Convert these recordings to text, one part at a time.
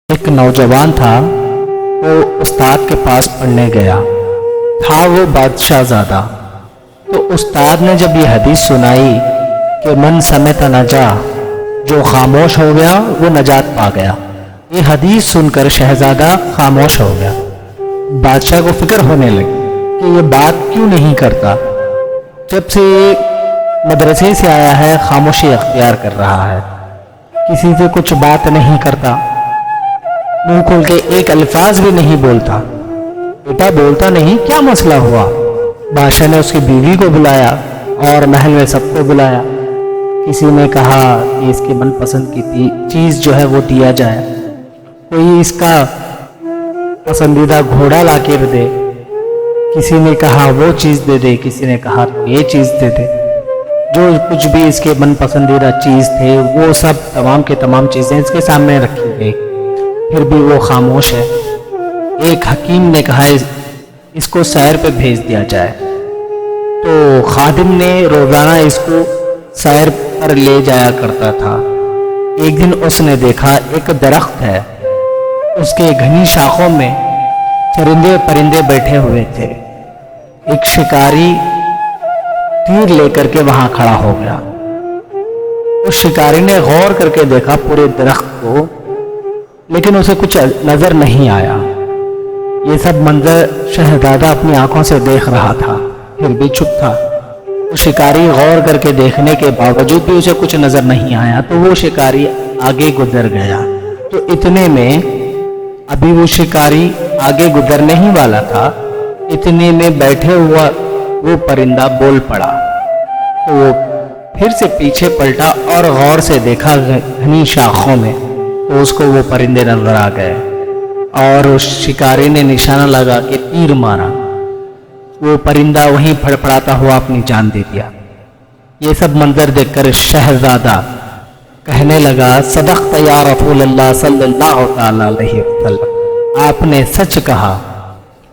ایک نوجوان تھا، وہ استاد کے پاس پڑھنے گیا تھا، وہ بادشاہ زادہ۔ تو استاد نے جب یہ حدیث سنائی کہ من سمت نجا، جو خاموش ہو گیا وہ نجات پا گیا، یہ حدیث سن کر شہزادہ خاموش ہو گیا۔ بادشاہ کو فکر ہونے لگی کہ یہ بات کیوں نہیں کرتا، جب سے مدرسے سے آیا ہے خاموشی اختیار کر رہا ہے، کسی سے کچھ بات نہیں کرتا، منہ کھول کے ایک الفاظ بھی نہیں بولتا۔ بیٹا بولتا نہیں، کیا مسئلہ ہوا؟ بادشاہ نے اس کی بیوی کو بلایا اور محل میں سب کو بلایا۔ کسی نے کہا کہ اس کی من پسند کی چیز جو ہے وہ دیا جائے، کوئی اس کا پسندیدہ گھوڑا لا کے دے، کسی نے کہا وہ چیز دے دے، کسی نے کہا یہ چیز دے دے۔ جو کچھ بھی اس کے من پسندیدہ چیز تھے وہ سب تمام کے تمام چیزیں اس کے سامنے رکھی گئی، پھر بھی وہ خاموش ہے۔ ایک حکیم نے کہا اس کو سیر پہ بھیج دیا جائے، تو خادم نے روزانہ اس کو سیر پر لے جایا کرتا تھا۔ ایک دن اس نے دیکھا ایک درخت ہے، اس کے گھنی شاخوں میں چرندے پرندے بیٹھے ہوئے تھے۔ ایک شکاری تیر لے کر کے وہاں کھڑا ہو گیا۔ اس شکاری نے غور کر کے دیکھا پورے درخت کو، لیکن اسے کچھ نظر نہیں آیا۔ یہ سب منظر شہزادہ اپنی آنکھوں سے دیکھ رہا تھا، پھر بھی چپ تھا۔ وہ شکاری غور کر کے دیکھنے کے باوجود بھی اسے کچھ نظر نہیں آیا، تو وہ شکاری آگے گزر گیا۔ تو اتنے میں ابھی وہ شکاری آگے گزرنے ہی والا تھا، اتنے میں بیٹھے ہوا وہ پرندہ بول پڑا۔ تو وہ پھر سے پیچھے پلٹا اور غور سے دیکھا گھنی شاخوں میں، تو اس کو وہ پرندے نظر آ گئے اور اس شکاری نے نشانہ لگا کے تیر مارا۔ وہ پرندہ وہیں پھڑپڑاتا ہوا اپنی جان دے دیا۔ یہ سب منظر دیکھ کر شہزادہ کہنے لگا، صدقت یا رسول اللہ صلی اللہ تعالی علیہ وسلم، آپ نے سچ کہا،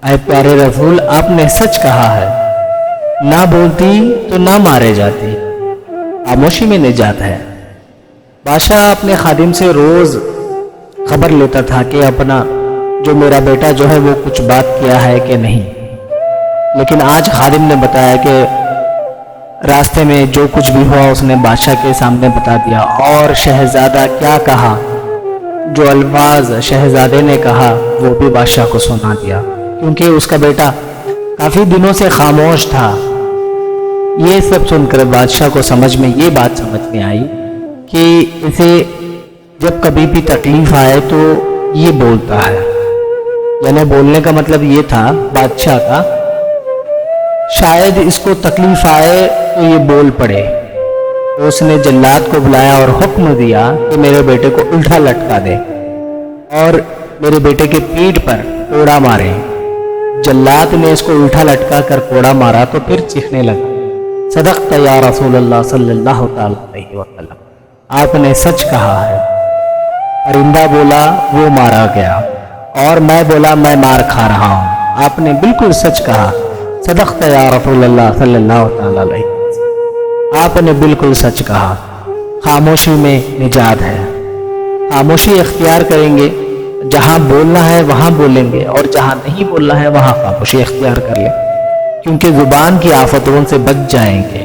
اے پیارے رسول آپ نے سچ کہا ہے، نہ بولتی تو نہ مارے جاتی، خاموشی میں نجات ہے۔ بادشاہ اپنے خادم سے روز خبر لیتا تھا کہ اپنا جو میرا بیٹا جو ہے وہ کچھ بات کیا ہے کہ نہیں، لیکن آج خادم نے بتایا کہ راستے میں جو کچھ بھی ہوا اس نے بادشاہ کے سامنے بتا دیا، اور شہزادہ کیا کہا، جو الفاظ شہزادے نے کہا وہ بھی بادشاہ کو سنا دیا، کیونکہ اس کا بیٹا کافی دنوں سے خاموش تھا۔ یہ سب سن کر بادشاہ کو یہ بات سمجھ میں آئی کہ اسے جب کبھی بھی تکلیف آئے تو یہ بولتا ہے، یعنی بولنے کا مطلب یہ تھا بادشاہ کا، شاید اس کو تکلیف آئے تو یہ بول پڑے۔ تو اس نے جلاد کو بلایا اور حکم دیا کہ میرے بیٹے کو الٹا لٹکا دے اور میرے بیٹے کے پیٹھ پر کوڑا مارے۔ جلاد نے اس کو الٹا لٹکا کر کوڑا مارا تو پھر چیخنے لگا، صدقت یا رسول اللہ صلی اللہ تعالی علیہ وسلم، آپ نے سچ کہا ہے۔ پرندہ بولا وہ مارا گیا، اور میں بولا میں مار کھا رہا ہوں، آپ نے بالکل سچ کہا، صدقت یا رسول اللہ صلی اللہ تعالی علیہ وسلم، آپ نے بالکل سچ کہا۔ خاموشی میں نجات ہے۔ خاموشی اختیار کریں گے، جہاں بولنا ہے وہاں بولیں گے، اور جہاں نہیں بولنا ہے وہاں خاموشی اختیار کر لیں، کیونکہ زبان کی آفتوں سے بچ جائیں گے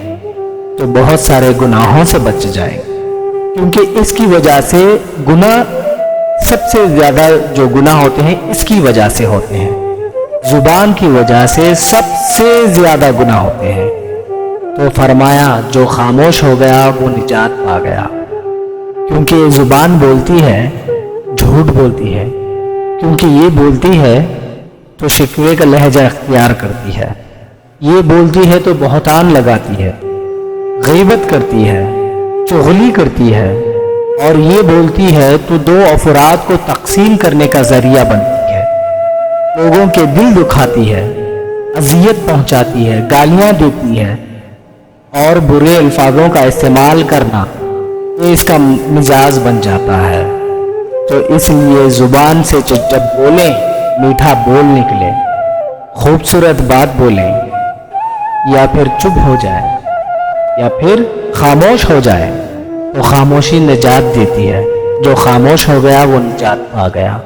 تو بہت سارے گناہوں سے بچ جائیں گے، کیونکہ اس کی وجہ سے گناہ سب سے زیادہ جو گناہ ہوتے ہیں اس کی وجہ سے ہوتے ہیں، زبان کی وجہ سے سب سے زیادہ گناہ ہوتے ہیں۔ تو فرمایا جو خاموش ہو گیا وہ نجات پا گیا، کیونکہ زبان بولتی ہے، جھوٹ بولتی ہے، کیونکہ یہ بولتی ہے تو شکوے کا لہجہ اختیار کرتی ہے، یہ بولتی ہے تو بہتان لگاتی ہے، غیبت کرتی ہے، چغلی کرتی ہے، اور یہ بولتی ہے تو دو افراد کو تقسیم کرنے کا ذریعہ بنتی ہے، لوگوں کے دل دکھاتی ہے، اذیت پہنچاتی ہے، گالیاں دیتی ہے، اور برے الفاظوں کا استعمال کرنا یہ اس کا مزاج بن جاتا ہے۔ تو اس لیے زبان سے جب بولیں میٹھا بول نکلے، خوبصورت بات بولیں، یا پھر چپ ہو جائے یا پھر خاموش ہو جائے، تو خاموشی نجات دیتی ہے۔ جو خاموش ہو گیا وہ نجات پا گیا۔